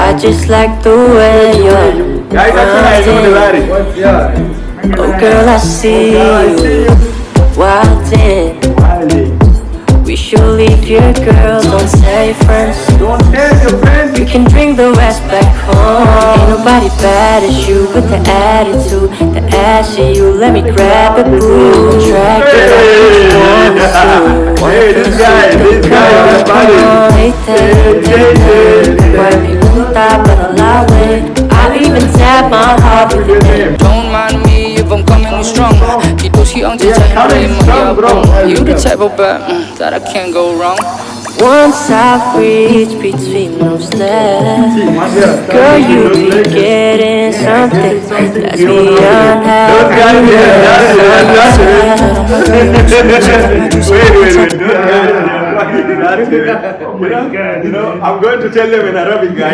I just like the way you're riding. Oh girl, I see you wildin'. We should leave here, girl, don't tell your friends. You can bring the rest back home. Ain't nobody bad as you with the attitude, the ass of you. Let me grab it, boo. Track it up, Hey, this guy is funny. Thei Thei, why people stop but allow it. I'll even tap my heart with your name. Don't mind me if I'm coming on strong. Keep those on to tell you the type of bet that I can't go wrong. Once I reach between those legs, girl, you be getting something that's beyond Wait. I'm going to tell them in Arabic, guys.